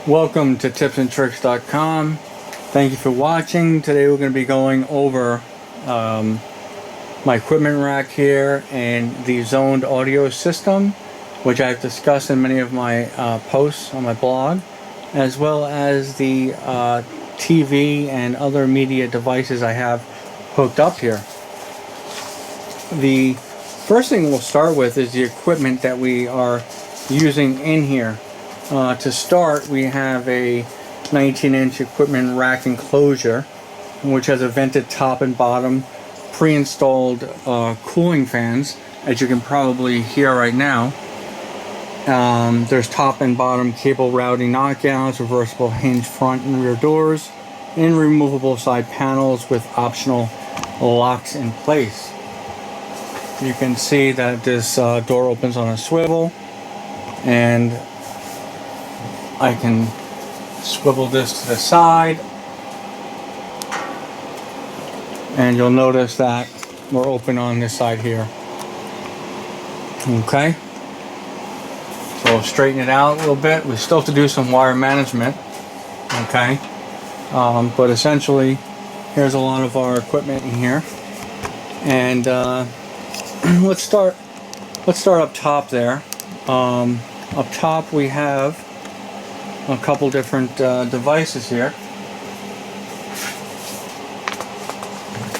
Welcome to tipsandtricks.com. Thank you for watching. Today we're going to be going over my equipment rack here and the zoned audio system, which I've discussed in many of my posts on my blog, as well as the TV and other media devices I have hooked up here. The first thing we'll start with is the equipment that we are using in here. To start, we have a 19-inch equipment rack enclosure, which has a vented top and bottom, pre-installed cooling fans, as you can probably hear right now. There's top and bottom cable routing knockouts, reversible hinge front and rear doors, and removable side panels with optional locks in place. You can see that this door opens on a swivel, and I can swivel this to the side, and you'll notice that we're open on this side here. Okay, so we'll straighten it out a little bit. We still have to do some wire management. Okay, but essentially, here's a lot of our equipment in here, and let's start up top there. Up top we have a couple different devices here.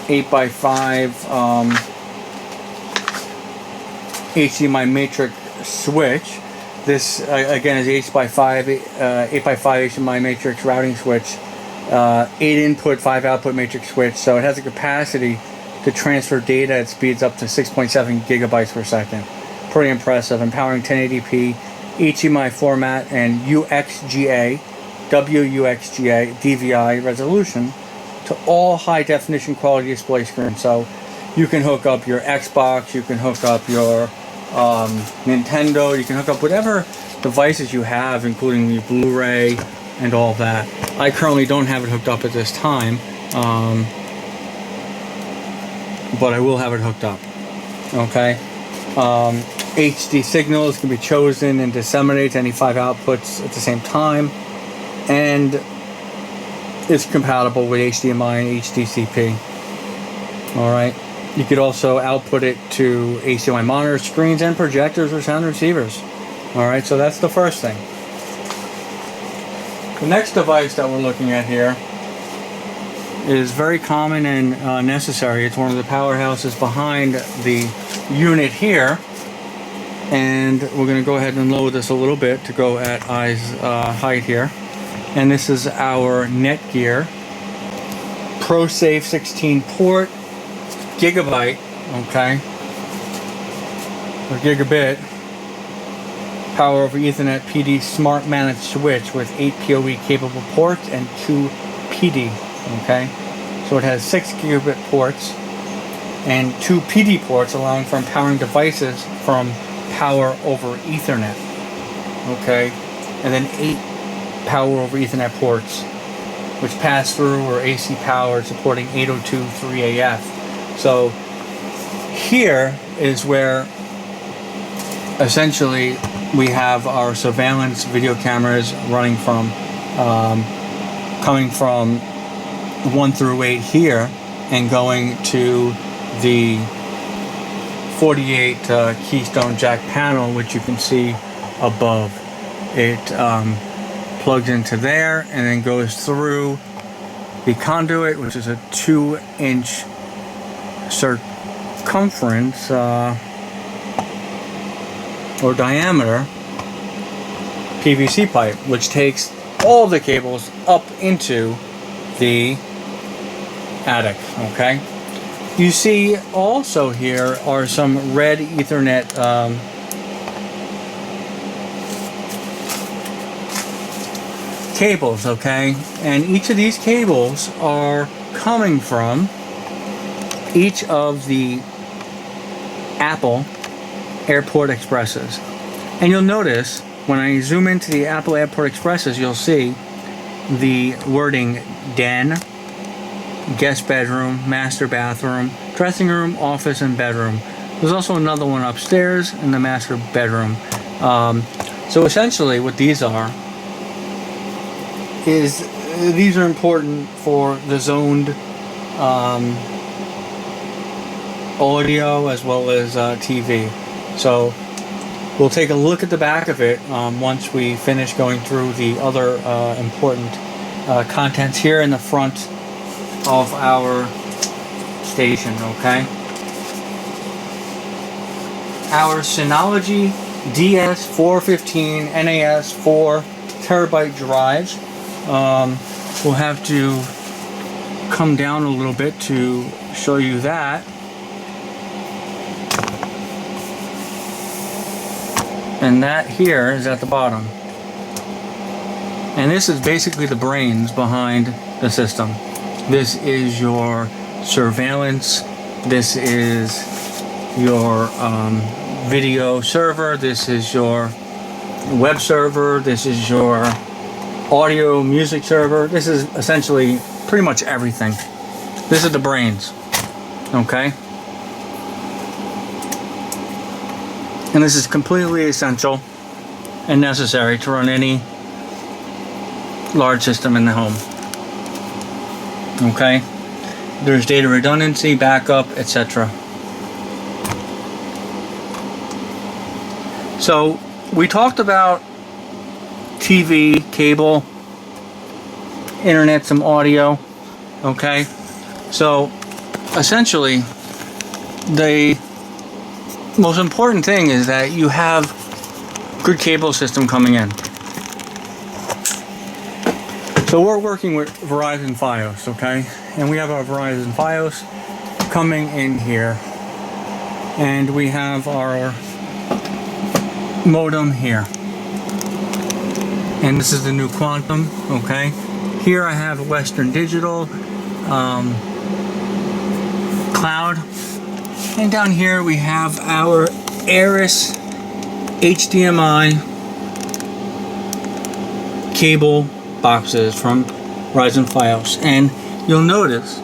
8x5 HDMI matrix switch. This again is 8x5 HDMI matrix routing switch. 8 input, 5 output matrix switch. So it has a capacity to transfer data at speeds up to 6.7 gigabytes per second. Pretty impressive. Empowering 1080p HDMI format and WXGA DVI resolution to all high definition quality display screens. So you can hook up your Xbox, you can hook up your Nintendo, you can hook up whatever devices you have, including your Blu-ray and all that. I currently don't have it hooked up at this time, but I will have it hooked up. Okay. HD signals can be chosen and disseminated to any 5 outputs at the same time, and it's compatible with HDMI and HDCP. Alright, you could also output it to HDMI monitors, screens, and projectors or sound receivers. Alright, so that's the first thing. The next device that we're looking at here is very common and necessary. It's one of the powerhouses behind the unit here. And we're going to go ahead and lower this a little bit to go at eyes height here. And this is our Netgear ProSafe 16 port gigabyte, okay, or gigabit power over Ethernet PD smart managed switch with 8 PoE capable ports and 2 PD. Okay, so it has 6 gigabit ports and 2 PD ports, allowing for empowering devices from power over Ethernet. Okay, and then 8 power over Ethernet ports, which pass through or AC powered, supporting 802.3AF. So here is where essentially we have our surveillance video cameras running from, coming from 1 through 8 here and going to the 48 keystone jack panel, which you can see above. It plugs into there and then goes through the conduit, which is a 2-inch circumference or diameter PVC pipe, which takes all the cables up into the attic. Okay, you see also here are some red Ethernet cables, okay, and each of these cables are coming from each of the Apple Airport Expresses. And you'll notice when I zoom into the Apple Airport Expresses, you'll see the wording den, guest bedroom, master bathroom, dressing room, office, and bedroom. There's also another one upstairs in the master bedroom. So essentially what these are is these are important for the zoned audio as well as TV. So we'll take a look at the back of it once we finish going through the other important contents here in the front of our station, okay? Our Synology DS415 NAS 4 terabyte drives. We'll have to come down a little bit to show you that. And that here is at the bottom. And this is basically the brains behind the system. This is your surveillance. This is your video server. This is your web server. This is your audio music server. This is essentially pretty much everything. This is the brains, okay? And this is completely essential and necessary to run any large system in the home, okay? There's data redundancy, backup, etc. So we talked about TV, cable, internet, some audio, okay? So essentially the most important thing is that you have good cable system coming in. So we're working with Verizon Fios, okay? And we have our Verizon Fios coming in here. And we have our modem here. And this is the new Quantum, okay? Here I have Western Digital, Cloud. And down here we have our Aris HDMI cable boxes from Verizon Fios. And you'll notice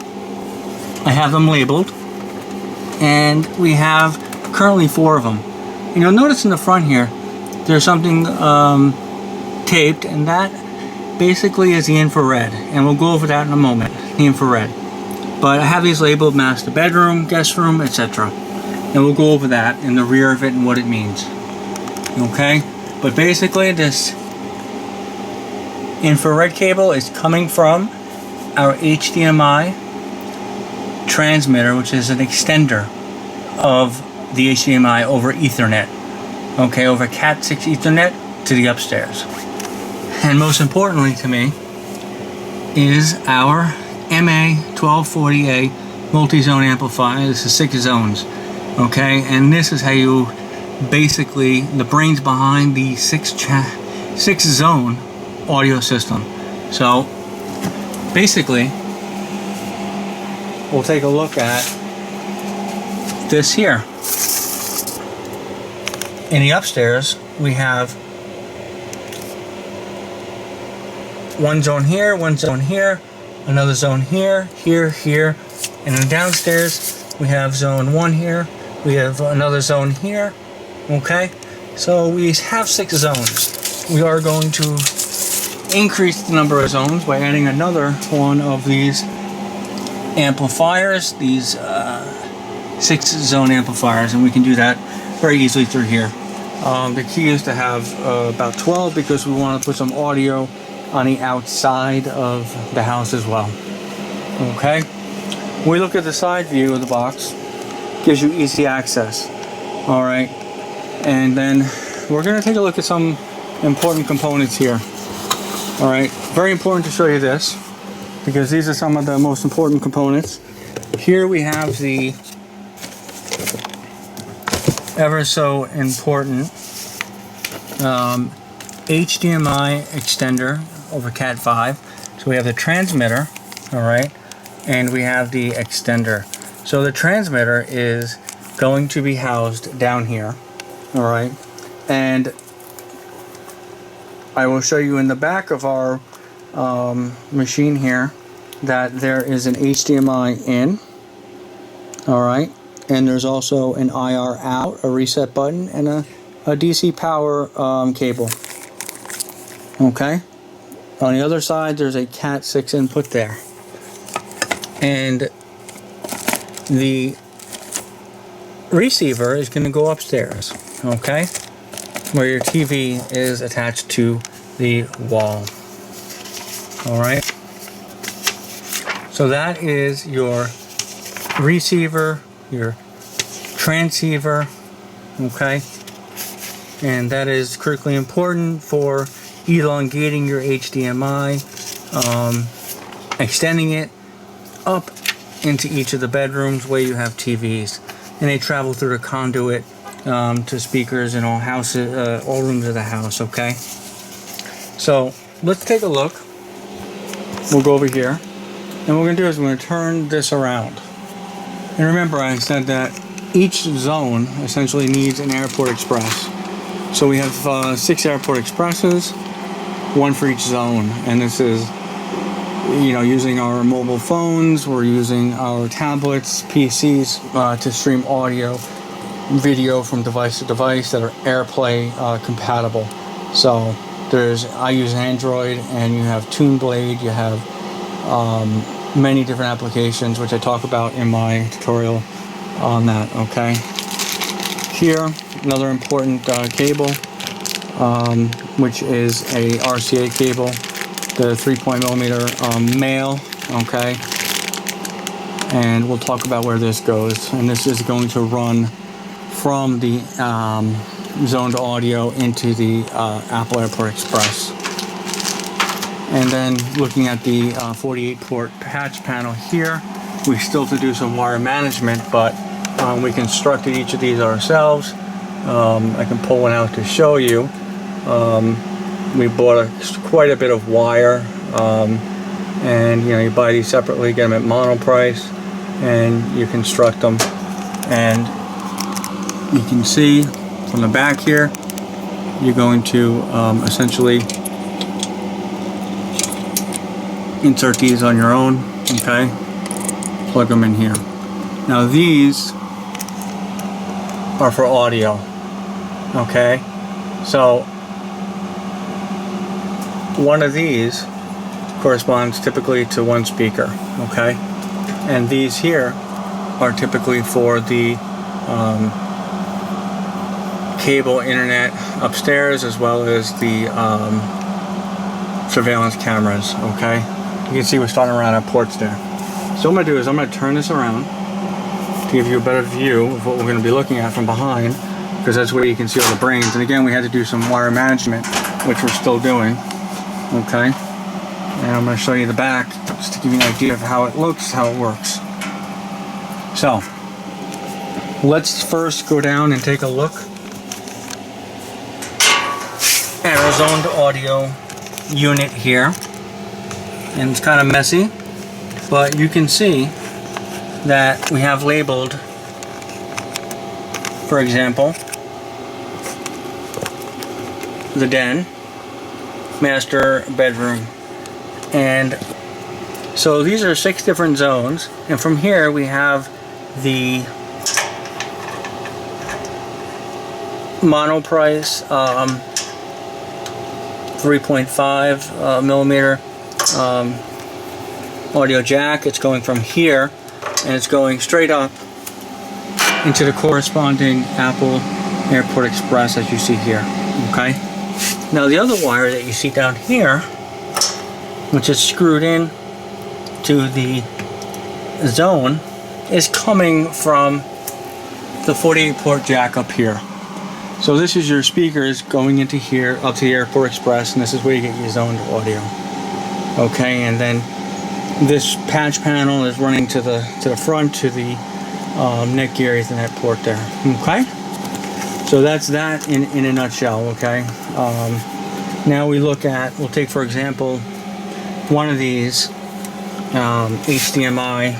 I have them labeled, and we have currently 4 of them. And you'll notice in the front here there's something taped, and that basically is the infrared, and we'll go over that in a moment, the infrared. But I have these labeled master bedroom, guest room, etc. And we'll go over that in the rear of it and what it means. Okay? But basically this infrared cable is coming from our HDMI transmitter, which is an extender of the HDMI over Ethernet. Okay, over Cat6 Ethernet to the upstairs. And most importantly to me is our MA1240A multi-zone amplifier. This is 6 zones, okay? And this is how you basically, the brains behind the 6 zone audio system. So basically we'll take a look at this here. In the upstairs we have one zone here, one zone here, another zone here, here, here, and then downstairs we have zone 1 here, we have another zone here, okay? So we have 6 zones. We are going to increase the number of zones by adding another one of these amplifiers, these 6 zone amplifiers, and we can do that very easily through here. The key is to have about 12 because we want to put some audio on the outside of the house as well. Okay? When we look at the side view of the box, gives you easy access. Alright? And then we're going to take a look at some important components here. Alright? Very important to show you this, because these are some of the most important components. Here we have the ever so important HDMI extender over Cat5. So we have the transmitter, alright, and we have the extender. So the transmitter is going to be housed down here, alright, and I will show you in the back of our machine here that there is an HDMI in, alright, and there's also an IR out, a reset button, and a DC power cable. Okay, On the other side, there's a Cat 6 input there. And the receiver is going to go upstairs, okay? Where your TV is attached to the wall. Alright? So that is your receiver, your transceiver, okay? And that is critically important for elongating your HDMI, extending it up into each of the bedrooms where you have TVs, and they travel through the conduit to speakers in all houses, all rooms of the house. Okay, so let's take a look. We'll go over here, and what we're gonna do is we're gonna turn this around. And remember, I said that each zone essentially needs an airport express. So we have 6 airport expresses, 1 for each zone, and this is, you know, using our mobile phones, we're using our tablets, PCs to stream audio, video from device to device that are AirPlay compatible. So I use Android, and you have TuneBlade, you have many different applications, which I talk about in my tutorial on that. Okay. Here, another important cable, which is a RCA cable, the 3.0mm male, okay, and we'll talk about where this goes. And this is going to run from the zoned audio into the Apple Airport Express. And then looking at the 48 port patch panel here, we still have to do some wire management, but we constructed each of these ourselves. I can pull one out to show you. We bought quite a bit of wire, and you know, you buy these separately, get them at mono price, and you construct them. And you can see from the back here, you're going to essentially insert these on your own. Okay, plug them in here. Now these are for audio. Okay, so one of these corresponds typically to 1 speaker, okay? And these here are typically for the cable internet upstairs, as well as the surveillance cameras, okay? You can see we're starting around our ports there. So what I'm going to do is I'm going to turn this around to give you a better view of what we're going to be looking at from behind, because that's where you can see all the brains. And again, we had to do some wire management, which we're still doing. Okay, and I'm going to show you the back just to give you an idea of how it looks, how it works. So let's first go down and take a look at our zoned audio unit here. And it's kind of messy, but you can see that we have labeled, for example, the den, master bedroom. And so these are 6 different zones, and from here we have the mono price 3.5 millimeter audio jack. It's going from here, and it's going straight up into the corresponding Apple Airport Express, as you see here. Okay, now the other wire that you see down here, which is screwed in to the zone, is coming from the 48 port jack up here. So this is your speakers going into here up to the Airport Express, and this is where you get your zoned audio. Okay, and then this patch panel is running to the front to the Netgear Ethernet port there. Okay, so that's that in a nutshell. Okay, now we'll take for example one of these HDMI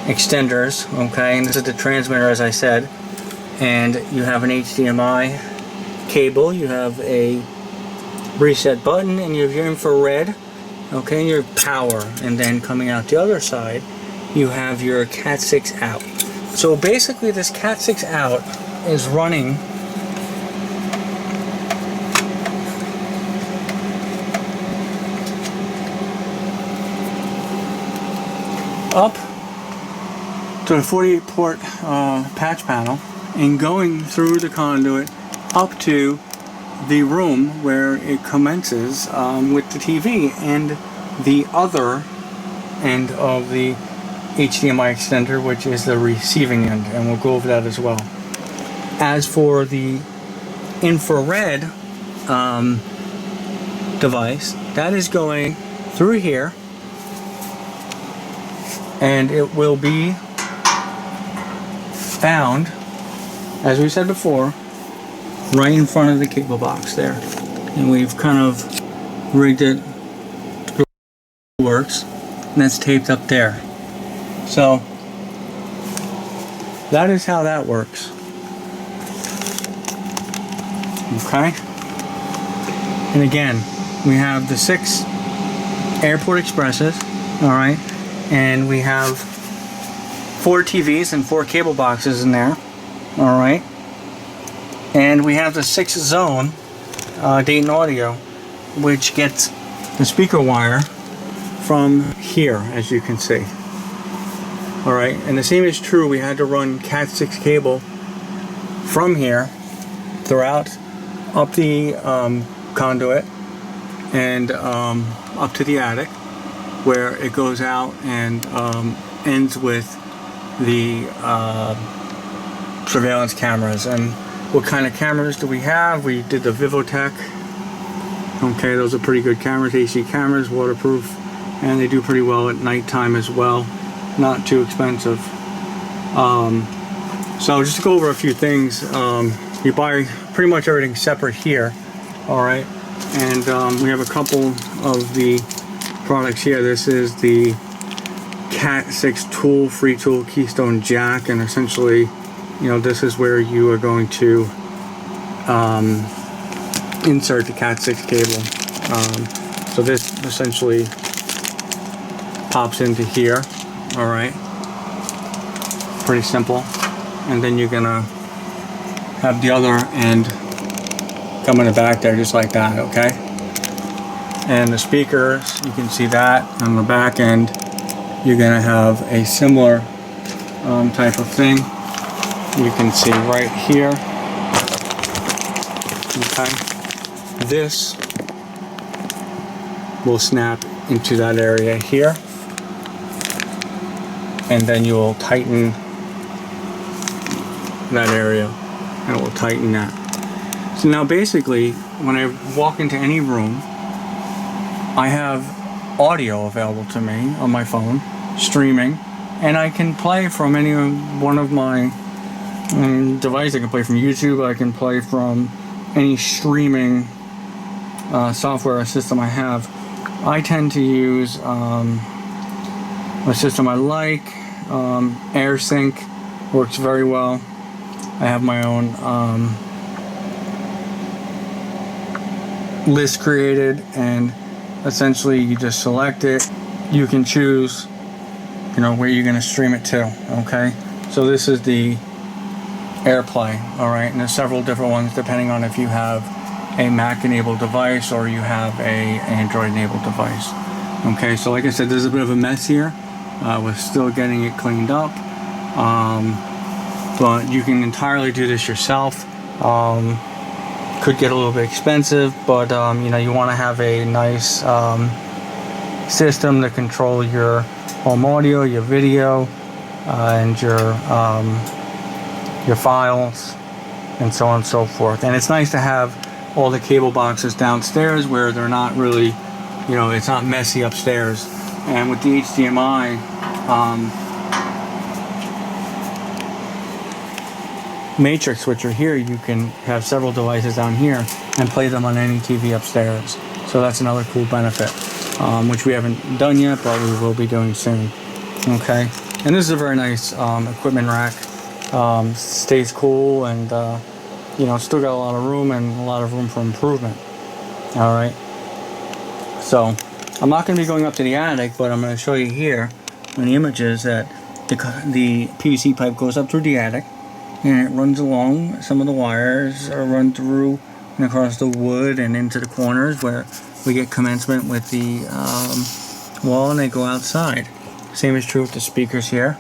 extenders. Okay, and this is the transmitter, as I said, and you have an HDMI cable, you have a reset button, and you have your infrared, okay, and your power. And then coming out the other side, you have your Cat 6 out. So basically this Cat 6 out is running up to the 48 port patch panel and going through the conduit up to the room where it commences with the TV and the other end of the HDMI extender, which is the receiving end, and we'll go over that as well. As for the infrared device, that is going through here, and it will be found, as we said before, right in front of the cable box there. And we've kind of rigged it to works, and that's taped up there. So that is how that works. Okay. And again, we have the 6 Airport Expresses, all right, and we have 4 TVs and 4 cable boxes in there, all right, and we have the 6 zone Dayton Audio, which gets the speaker wire from here, as you can see. All right, and the same is true. We had to run Cat 6 cable from here throughout, up the conduit, and up to the attic, where it goes out and ends with the surveillance cameras. And what kind of cameras do we have? We did the Vivotech. Okay, those are pretty good cameras, AC cameras, waterproof, and they do pretty well at nighttime as well. Not too expensive. So just to go over a few things, you buy pretty much everything separate here, all right, and we have a couple of the products here. This is the Cat 6 tool, free tool Keystone jack, and essentially, you know, this is where you are going to insert the Cat 6 cable. So this essentially pops into here, all right, pretty simple. And then you're gonna have the other end come in the back there just like that, okay? And the speakers, you can see that on the back end. You're gonna have a similar type of thing. You can see right here, okay? This will snap into that area here, and then you will tighten that area, and it will tighten that. So now basically, when I walk into any room, I have audio available to me on my phone, streaming, and I can play from any one of my devices. I can play from YouTube, I can play from any streaming software or system I have. I tend to use a system I like. AirSync works very well. I have my own list created, and essentially you just select it. You can choose, you know, where you're going to stream it to, okay? So this is the AirPlay, all right? And there's several different ones depending on if you have a Mac enabled device or you have a Android enabled device. Okay, so like I said, there's a bit of a mess here. We're still getting it cleaned up. But you can entirely do this yourself. Could get a little bit expensive, but you know, you want to have a nice system to control your home audio, your video, and your files, and so on and so forth. And it's nice to have all the cable boxes downstairs where they're not really, you know, it's not messy upstairs. And with the HDMI, matrix switcher here, you can have several devices down here and play them on any TV upstairs. So that's another cool benefit, which we haven't done yet, but we will be doing soon. Okay, and this is a very nice equipment rack. Stays cool, and you know, still got a lot of room and a lot of room for improvement. All right, so I'm not going to be going up to the attic, but I'm going to show you here on the images that the PVC pipe goes up through the attic, and it runs along. Some of the wires are run through and across the wood and into the corners where we get commencement with the wall, and they go outside. Same is true with the speakers here.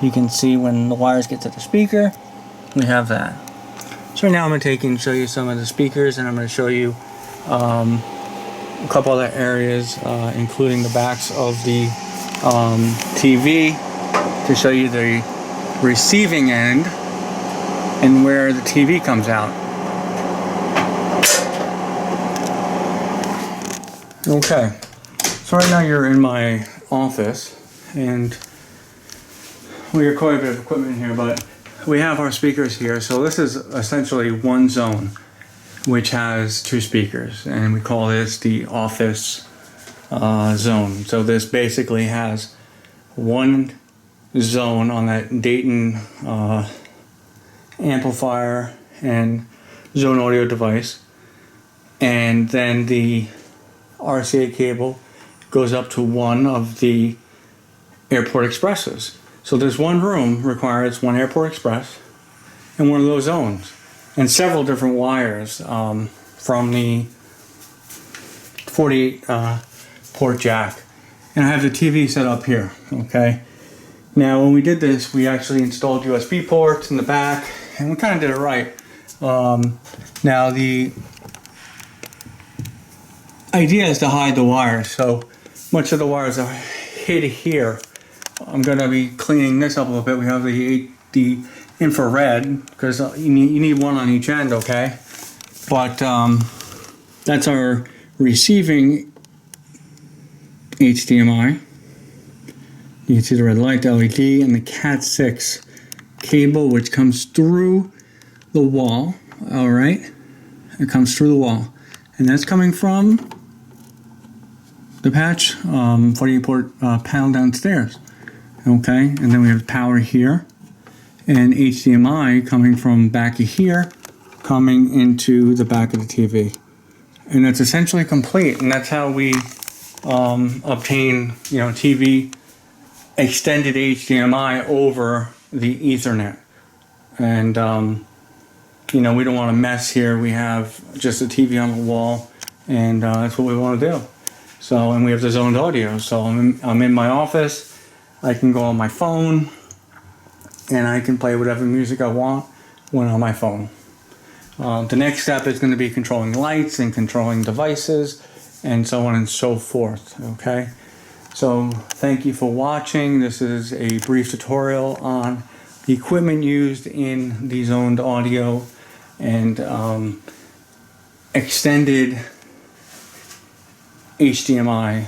You can see when the wires get to the speaker, we have that. So right now I'm going to take and show you some of the speakers, and I'm going to show you a couple other areas, including the backs of the TV, to show you the receiving end and where the TV comes out. Okay, so right now you're in my office, and we have quite a bit of equipment in here, but we have our speakers here. So this is essentially one zone which has two speakers, and we call this the office zone. So this basically has one zone on that Dayton amplifier and zone audio device, and then the RCA cable goes up to one of the airport expresses. So this one room requires one airport express and one of those zones, and several different wires from the 48 port jack. And I have the TV set up here. Okay. Now when we did this, we actually installed USB ports in the back, and we kind of did it right. Now the idea is to hide the wires, so much of the wires are hid here. I'm going to be cleaning this up a little bit. We have the infrared, because you need one on each end, okay? But that's our receiving HDMI. You can see the red light, the LED, and the Cat 6 cable, which comes through the wall. All right, it comes through the wall, and that's coming from the patch 48 port panel downstairs. Okay, and then we have power here, and HDMI coming from back of here, coming into the back of the TV, and it's essentially complete. And that's how we obtain, TV extended HDMI over the Ethernet. And we don't want to mess here. We have just a TV on the wall, and that's what we want to do. So, and we have the zoned audio. So I'm in my office. I can go on my phone, and I can play whatever music I want when on my phone. The next step is going to be controlling lights and controlling devices, and so on and so forth. Okay, so thank you for watching. This is a brief tutorial on the equipment used in the zoned audio and extended HDMI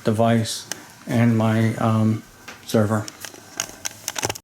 device and my server.